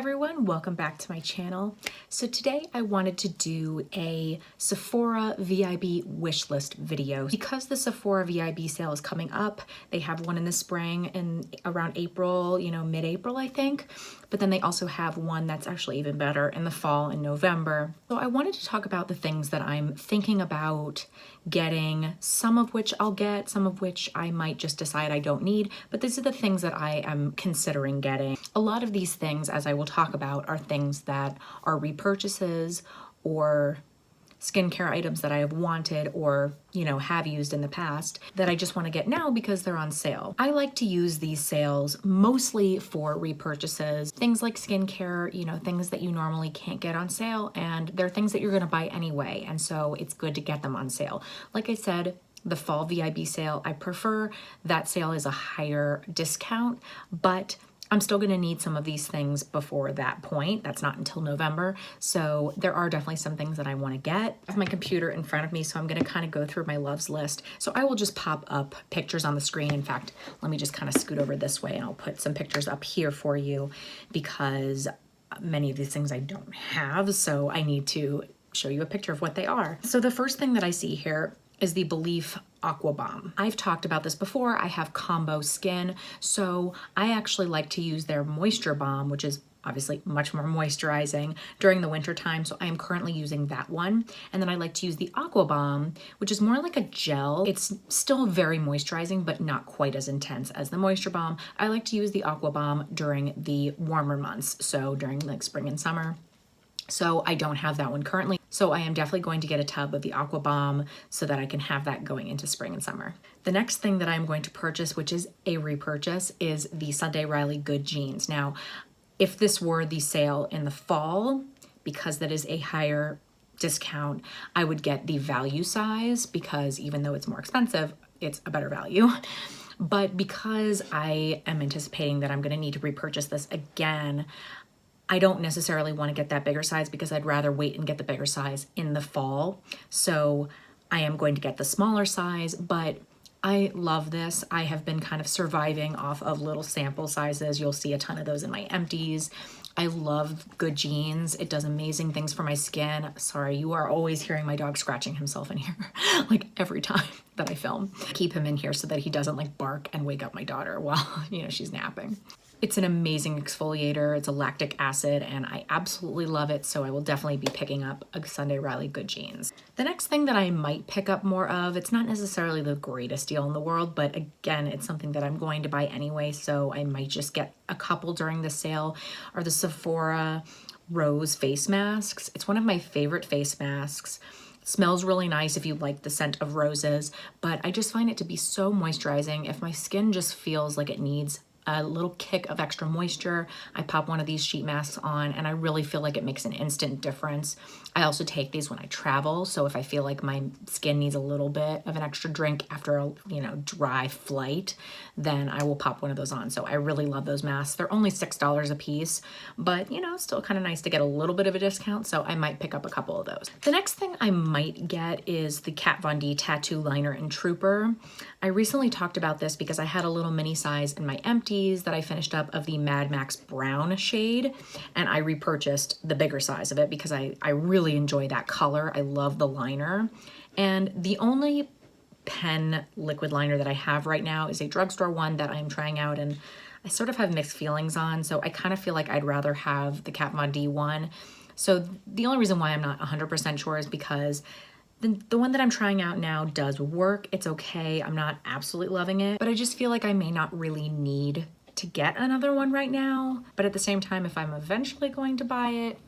everyone, welcome back to my channel. So today I wanted to do a Sephora VIB wish list video. Because the Sephora VIB sale is coming up, they have one in the spring and around April, mid-April I think, but then they also have one that's actually even better in the fall in November. So I wanted to talk about the things that I'm thinking about getting, some of which I'll get, some of which I might just decide I don't need, but these are the things that I am considering getting. A lot of these things, as I will talk about, are things that are repurchases or skincare items that I have wanted or, have used in the past that I just want to get now because they're on sale. I like to use these sales mostly for repurchases, things like skincare, things that you normally can't get on sale, and they're things that you're going to buy anyway. And so it's good to get them on sale. Like I said, the fall VIB sale, I prefer that sale is a higher discount, but I'm still gonna need some of these things before that point. That's not until November. So there are definitely some things that I wanna get. I have my computer in front of me, so I'm gonna kind of go through my loves list. So I will just pop up pictures on the screen. In fact, let me just kind of scoot over this way and I'll put some pictures up here for you because many of these things I don't have, so I need to show you a picture of what they are. So the first thing that I see here is the Belif Aqua Balm. I've talked about this before. I have combo skin, so I actually like to use their moisture balm, which is obviously much more moisturizing during the winter time. So I am currently using that one. And then I like to use the Aqua Balm, which is more like a gel. It's still very moisturizing, but not quite as intense as the moisture balm. I like to use the Aqua Balm during the warmer months. So during like spring and summer. So I don't have that one currently. So I am definitely going to get a tub of the Aqua Balm so that I can have that going into spring and summer. The next thing that I'm going to purchase, which is a repurchase, is the Sunday Riley Good Jeans. Now, if this were the sale in the fall, because that is a higher discount, I would get the value size because even though it's more expensive, it's a better value. But because I am anticipating that I'm gonna need to repurchase this again, I don't necessarily want to get that bigger size because I'd rather wait and get the bigger size in the fall. So I am going to get the smaller size, but I love this. I have been kind of surviving off of little sample sizes. You'll see a ton of those in my empties. I love Good Jeans. It does amazing things for my skin. Sorry, you are always hearing my dog scratching himself in here, like every time that I film. I keep him in here so that he doesn't like bark and wake up my daughter while, she's napping. It's an amazing exfoliator. It's a lactic acid and I absolutely love it. So I will definitely be picking up a Sunday Riley Good Jeans. The next thing that I might pick up more of, it's not necessarily the greatest deal in the world, but again, it's something that I'm going to buy anyway. So I might just get a couple during the sale, are the Sephora Rose face masks. It's one of my favorite face masks. It smells really nice if you like the scent of roses, but I just find it to be so moisturizing. If my skin just feels like it needs a little kick of extra moisture, I pop one of these sheet masks on and I really feel like it makes an instant difference. I also take these when I travel, so if I feel like my skin needs a little bit of an extra drink after a dry flight, then I will pop one of those on. So I really love those masks. They're only $6 a piece, but still kind of nice to get a little bit of a discount, so I might pick up a couple of those. The next thing I might get is the Kat Von D Tattoo Liner in Trooper. I recently talked about this because I had a little mini size in my empties that I finished up of the Mad Max Brown shade, and I repurchased the bigger size of it because I really enjoy that color. I love the liner. And the only pen liquid liner that I have right now is a drugstore one that I'm trying out and I sort of have mixed feelings on. So I kind of feel like I'd rather have the Kat Von D one. So the only reason why I'm not 100% sure is because the one that I'm trying out now does work. It's okay. I'm not absolutely loving it, but I just feel like I may not really need to get another one right now. But at the same time, if I'm eventually going to buy it,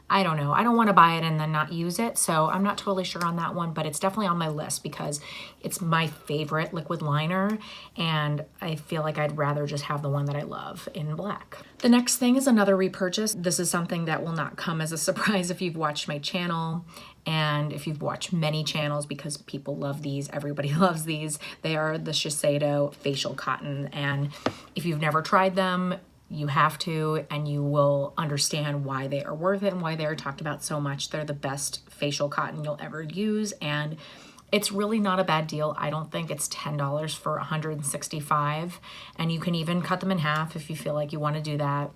I don't know. I don't want to buy it and then not use it. So I'm not totally sure on that one, but it's definitely on my list because it's my favorite liquid liner. And I feel like I'd rather just have the one that I love in black. The next thing is another repurchase. This is something that will not come as a surprise if you've watched my channel. And if you've watched many channels, because people love these, everybody loves these. They are the Shiseido facial cotton. And if you've never tried them, you have to, and you will understand why they are worth it and why they are talked about so much. They're the best facial cotton you'll ever use, and it's really not a bad deal. I don't think it's $10 for 165, and you can even cut them in half if you feel like you want to do that.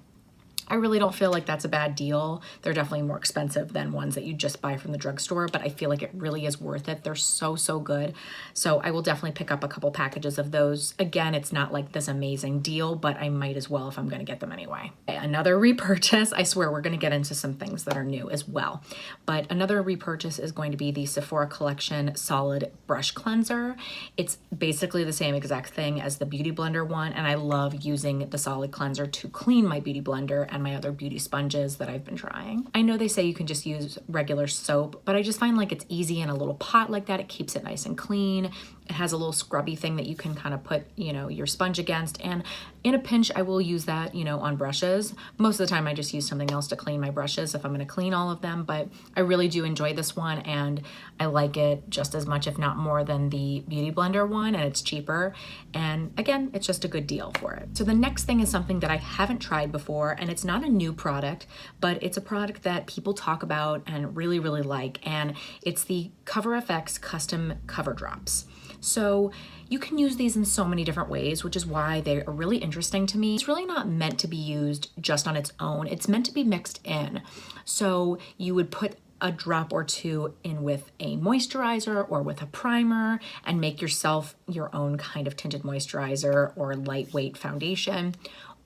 I really don't feel like that's a bad deal. They're definitely more expensive than ones that you just buy from the drugstore, but I feel like it really is worth it. They're so, so good. So I will definitely pick up a couple packages of those. Again, it's not like this amazing deal, but I might as well if I'm gonna get them anyway. Another repurchase, I swear we're gonna get into some things that are new as well. But another repurchase is going to be the Sephora Collection Solid Brush Cleanser. It's basically the same exact thing as the Beauty Blender one, and I love using the solid cleanser to clean my Beauty Blender and my other beauty sponges that I've been trying. I know they say you can just use regular soap, but I just find like it's easy in a little pot like that. It keeps it nice and clean. It has a little scrubby thing that you can kind of put, you know, your sponge against, and in a pinch I will use that, you know, on brushes. Most of the time I just use something else to clean my brushes if I'm going to clean all of them, but I really do enjoy this one, and I like it just as much if not more than the Beauty Blender one, and it's cheaper, and again, it's just a good deal for it. So the next thing is something that I haven't tried before, and it's not a new product, but it's a product that people talk about and really, really like, and it's the CoverFX Custom Cover Drops. So you can use these in so many different ways, which is why they are really interesting to me. It's really not meant to be used just on its own. It's meant to be mixed in. So you would put a drop or two in with a moisturizer or with a primer and make yourself your own kind of tinted moisturizer or lightweight foundation.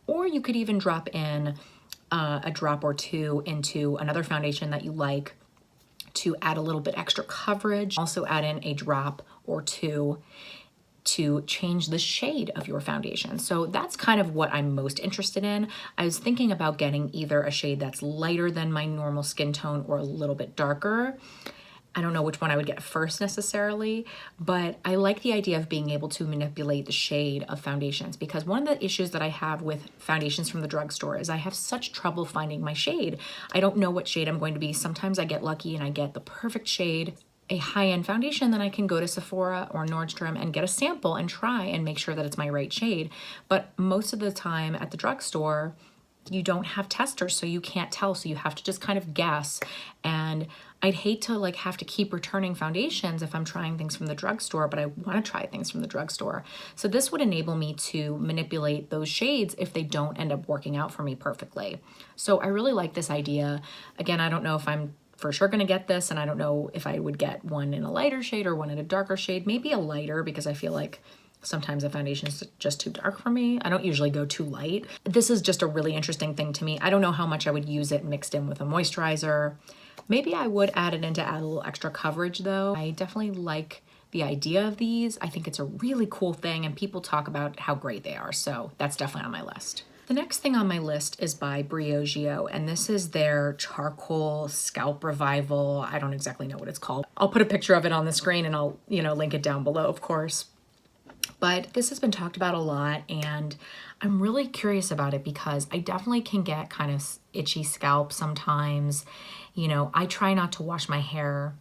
Or you could even drop in a drop or two into another foundation that you like to add a little bit extra coverage. Also add in a drop or two to change the shade of your foundation. So that's kind of what I'm most interested in. I was thinking about getting either a shade that's lighter than my normal skin tone or a little bit darker. I don't know which one I would get first necessarily, but I like the idea of being able to manipulate the shade of foundations, because one of the issues that I have with foundations from the drugstore is I have such trouble finding my shade. I don't know what shade I'm going to be. Sometimes I get lucky and I get the perfect shade, a high-end foundation, then I can go to Sephora or Nordstrom and get a sample and try and make sure that it's my right shade. But most of the time at the drugstore, you don't have testers, so you can't tell, so you have to just kind of guess. And I'd hate to like have to keep returning foundations if I'm trying things from the drugstore, but I want to try things from the drugstore. So this would enable me to manipulate those shades if they don't end up working out for me perfectly. So I really like this idea. Again, I don't know if I'm for sure gonna get this, and I don't know if I would get one in a lighter shade or one in a darker shade. Maybe a lighter, because I feel like sometimes a foundation is just too dark for me. I don't usually go too light. This is just a really interesting thing to me. I don't know how much I would use it mixed in with a moisturizer. Maybe I would add it in to add a little extra coverage though. I definitely like the idea of these. I think it's a really cool thing, and people talk about how great they are. So that's definitely on my list. The next thing on my list is by Briogeo, and this is their charcoal scalp revival. I don't exactly know what it's called. I'll put a picture of it on the screen and I'll, you know, link it down below, of course. But this has been talked about a lot, and I'm really curious about it because I definitely can get kind of itchy scalp sometimes. You know, I try not to wash my hair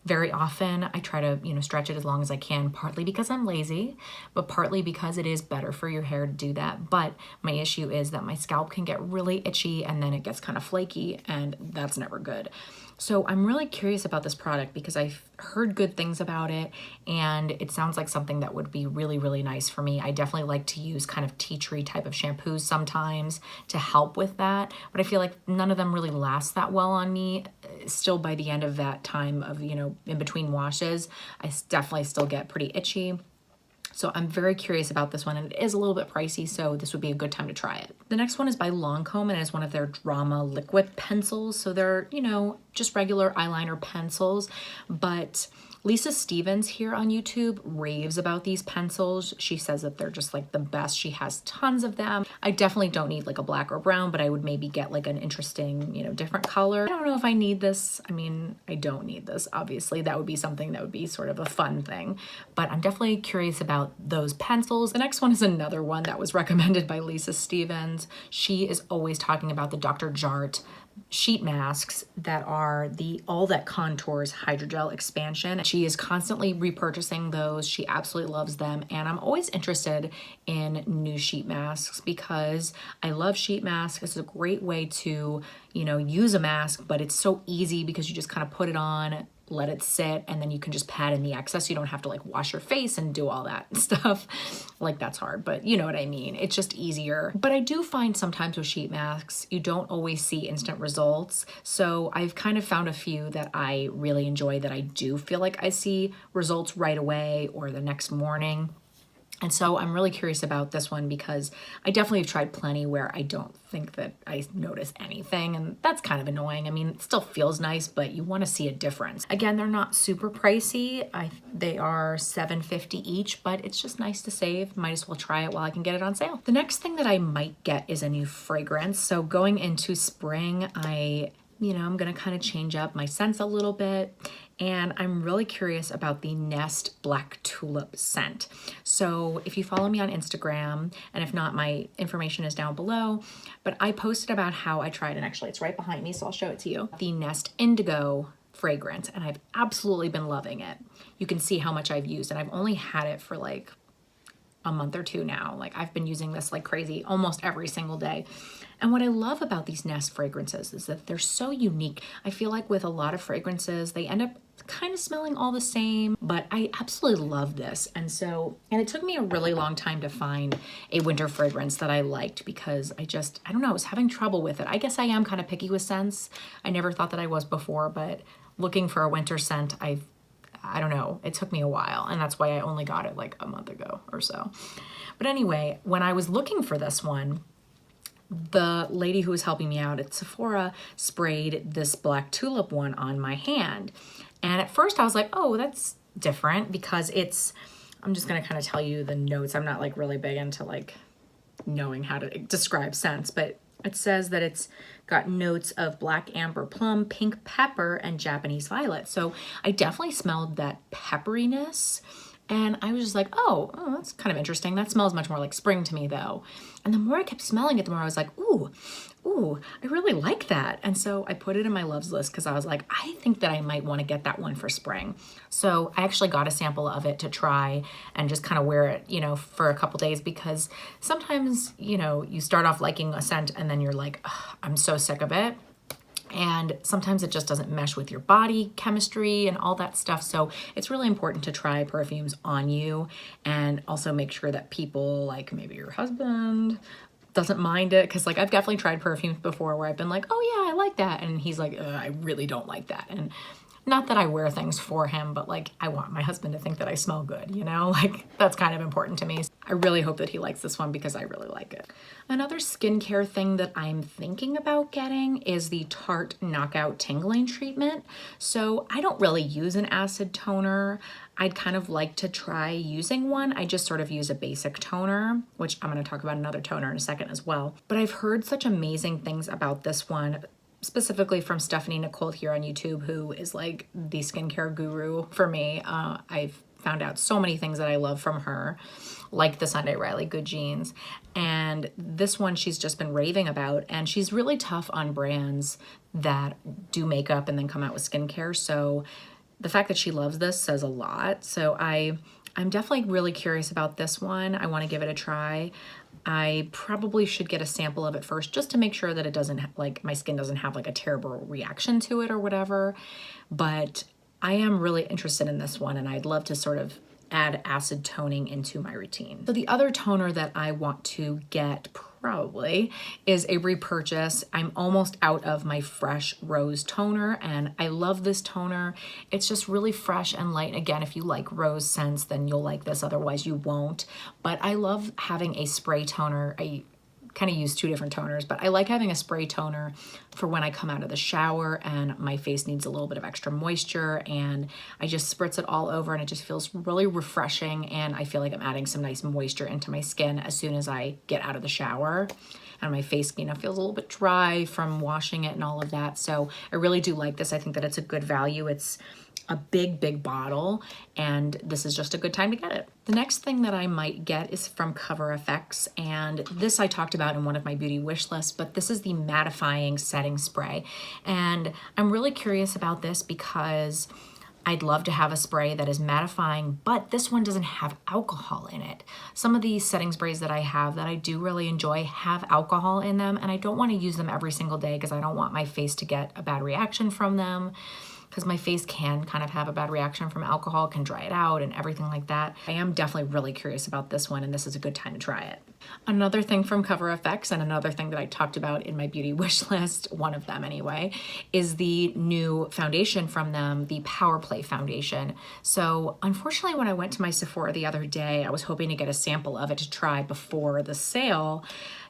very often. I try to, you know, stretch it as long as I can, partly because I'm lazy, but partly because it is better for your hair to do that. But my issue is that my scalp can get really itchy and then it gets kind of flaky, and that's never good. So I'm really curious about this product because I've heard good things about it, and it sounds like something that would be really, really nice for me. I definitely like to use kind of tea tree type of shampoos sometimes to help with that, but I feel like none of them really last that well on me. Still, by the end of that time of, you know, in between washes, I definitely still get pretty itchy. So I'm very curious about this one, and it is a little bit pricey, so this would be a good time to try it. The next one is by Lancome, and it's one of their Drama liquid pencils. So they're, you know, just regular eyeliner pencils, but Lisa Stevens here on YouTube raves about these pencils. She says that they're just like the best. She has tons of them. I definitely don't need like a black or brown, but I would maybe get like an interesting, you know, different color. I don't know if I need this. I mean, I don't need this, obviously. That would be something that would be sort of a fun thing, but I'm definitely curious about those pencils. The next one is another one that was recommended by Lisa Stevens. She is always talking about the Dr. Jart sheet masks that are the All That Contours Hydrogel Expansion. She is constantly repurchasing those. She absolutely loves them, and I'm always interested in new sheet masks because I love sheet masks. It's a great way to, you know, use a mask, but it's so easy because you just kind of put it on let it sit, and then you can just pat in the excess. You don't have to like wash your face and do all that stuff. Like that's hard, but you know what I mean. It's just easier. But I do find sometimes with sheet masks, you don't always see instant results. So I've kind of found a few that I really enjoy that I do feel like I see results right away or the next morning. And so I'm really curious about this one because I definitely have tried plenty where I don't think that I notice anything, and that's kind of annoying. I mean, it still feels nice, but you want to see a difference. Again, they're not super pricey. They are $7.50 each, but it's just nice to save. Might as well try it while I can get it on sale. The next thing that I might get is a new fragrance. So going into spring, I'm gonna kind of change up my scents a little bit, and I'm really curious about the Nest Black Tulip scent. So if you follow me on Instagram, and if not, my information is down below, but I posted about how I tried, and actually it's right behind me, so I'll show it to you, the Nest Indigo fragrance, and I've absolutely been loving it. You can see how much I've used, and I've only had it for like a month or two now. Like I've been using this like crazy almost every single day. And what I love about these Nest fragrances is that they're so unique. I feel like with a lot of fragrances, they end up kind of smelling all the same, but I absolutely love this. And it took me a really long time to find a winter fragrance that I liked because I don't know, I was having trouble with it. I guess I am kind of picky with scents. I never thought that I was before, but looking for a winter scent, I don't know, it took me a while, and that's why I only got it like a month ago or so. But anyway, when I was looking for this one, the lady who was helping me out at Sephora sprayed this Black Tulip one on my hand. And at first I was like, oh, that's different because I'm just gonna kind of tell you the notes. I'm not like really big into like knowing how to describe scents, but it says that it's got notes of black amber plum, pink pepper, and Japanese violet. So I definitely smelled that pepperiness. And I was just like, oh, that's kind of interesting. That smells much more like spring to me though. And the more I kept smelling it, the more I was like, ooh, I really like that. And so I put it in my loves list because I was like, I think that I might want to get that one for spring. So I actually got a sample of it to try and just kind of wear it, for a couple days, because sometimes, you start off liking a scent and then you're like, I'm so sick of it. And sometimes it just doesn't mesh with your body chemistry and all that stuff. So it's really important to try perfumes on you and also make sure that people, like maybe your husband, doesn't mind it. Because like I've definitely tried perfumes before where I've been like, oh yeah, I like that. And he's like, I really don't like that. And not that I wear things for him, but like I want my husband to think that I smell good, like that's kind of important to me. I really hope that he likes this one because I really like it. Another skincare thing that I'm thinking about getting is the Tarte Knockout Tingling treatment. So I don't really use an acid toner. I'd kind of like to try using one. I just sort of use a basic toner, which I'm going to talk about another toner in a second as well. But I've heard such amazing things about this one, specifically from Stephanie Nicole here on YouTube, who is like the skincare guru for me. I've found out so many things that I love from her, like the Sunday Riley Good Genes. And this one she's just been raving about, and she's really tough on brands that do makeup and then come out with skincare. So the fact that she loves this says a lot. So I'm definitely really curious about this one. I want to give it a try. I probably should get a sample of it first just to make sure that it doesn't like my skin doesn't have like a terrible reaction to it or whatever. But I am really interested in this one, and I'd love to sort of add acid toning into my routine. So the other toner that I want to get probably is a repurchase. I'm almost out of my Fresh Rose toner, and I love this toner. It's just really fresh and light. Again, if you like rose scents, then you'll like this, otherwise you won't. But I love having a spray toner. I kind of use two different toners, but I like having a spray toner for when I come out of the shower and my face needs a little bit of extra moisture, and I just spritz it all over, and it just feels really refreshing, and I feel like I'm adding some nice moisture into my skin as soon as I get out of the shower. And my face, feels a little bit dry from washing it and all of that. So I really do like this. I think that it's a good value. It's a big bottle, and this is just a good time to get it. The next thing that I might get is from CoverFX, and this I talked about in one of my beauty wish lists, but this is the Mattifying setting spray. And I'm really curious about this because I'd love to have a spray that is mattifying, but this one doesn't have alcohol in it. Some of these setting sprays that I have that I do really enjoy have alcohol in them, and I don't want to use them every single day because I don't want my face to get a bad reaction from them. because my face can kind of have a bad reaction from alcohol, can dry it out and everything like that. I am definitely really curious about this one, and this is a good time to try it. Another thing from CoverFX, and another thing that I talked about in my beauty wish list, one of them anyway, is the new foundation from them, the Power Play foundation. So unfortunately, when I went to my Sephora the other day, I was hoping to get a sample of it to try before the sale.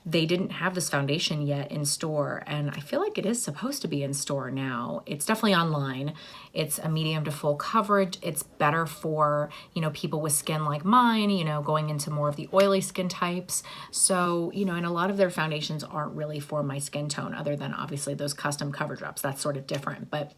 They didn't have this foundation yet in store, and I feel like it is supposed to be in store now. It's definitely online. It's a medium to full coverage. It's better for, you know, people with skin like mine, you know, going into more of the oily skin types. So, you know, and a lot of their foundations aren't really for my skin tone, other than obviously those custom coverage ups. That's sort of different, but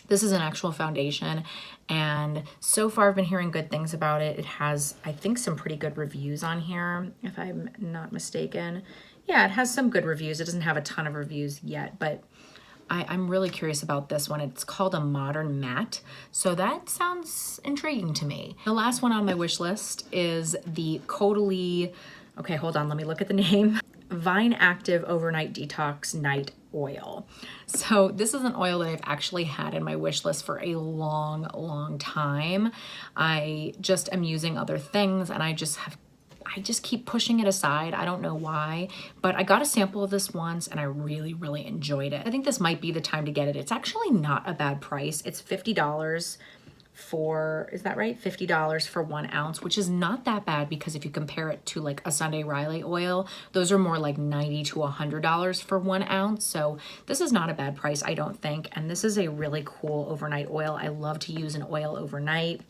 this is an actual foundation, and so far I've been hearing good things about it. It has, I think, some pretty good reviews on here, if I'm not mistaken. Yeah, it has some good reviews. It doesn't have a ton of reviews yet, but I'm really curious about this one. It's called a Modern Matte, so that sounds intriguing to me. The last one on my wish list is the Caudalie, okay, hold on, let me look at the name. Vine Active Overnight Detox Night Oil. So this is an oil that I've actually had in my wish list for a long time. I just am using other things, and I just keep pushing it aside. I don't know why, but I got a sample of this once and I really enjoyed it. I think this might be the time to get it. It's actually not a bad price. It's $50 for, is that right? $50 for 1 ounce, which is not that bad, because if you compare it to like a Sunday Riley oil, those are more like $90 to $100 for 1 ounce. So this is not a bad price, I don't think. And this is a really cool overnight oil. I love to use an oil overnight.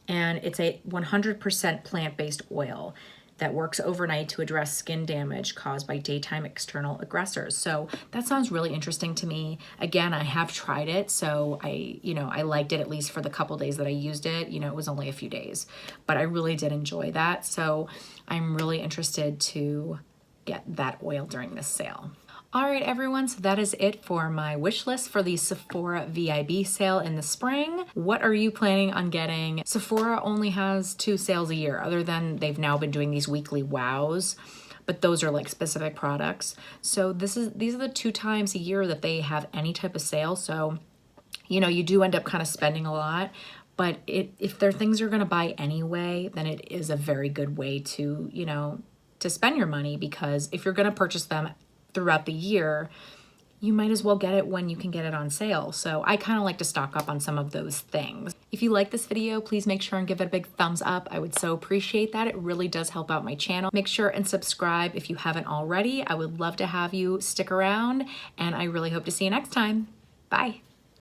And it's a 100% plant-based oil that works overnight to address skin damage caused by daytime external aggressors. So that sounds really interesting to me. Again, I have tried it, so I liked it, at least for the couple days that I used it. You know, it was only a few days, but I really did enjoy that. So I'm really interested to get that oil during this sale. All right, everyone, so that is it for my wish list for the Sephora VIB sale in the spring. What are you planning on getting? Sephora only has 2 sales a year, other than they've now been doing these weekly wows, but those are like specific products. So these are the 2 times a year that they have any type of sale. So, you know, you do end up kind of spending a lot, but if they're things you're gonna buy anyway, then it is a very good way to, you know, to spend your money, because if you're gonna purchase them throughout the year, you might as well get it when you can get it on sale. So I kind of like to stock up on some of those things. If you like this video, please make sure and give it a big thumbs up. I would so appreciate that. It really does help out my channel. Make sure and subscribe if you haven't already. I would love to have you stick around, and I really hope to see you next time. Bye.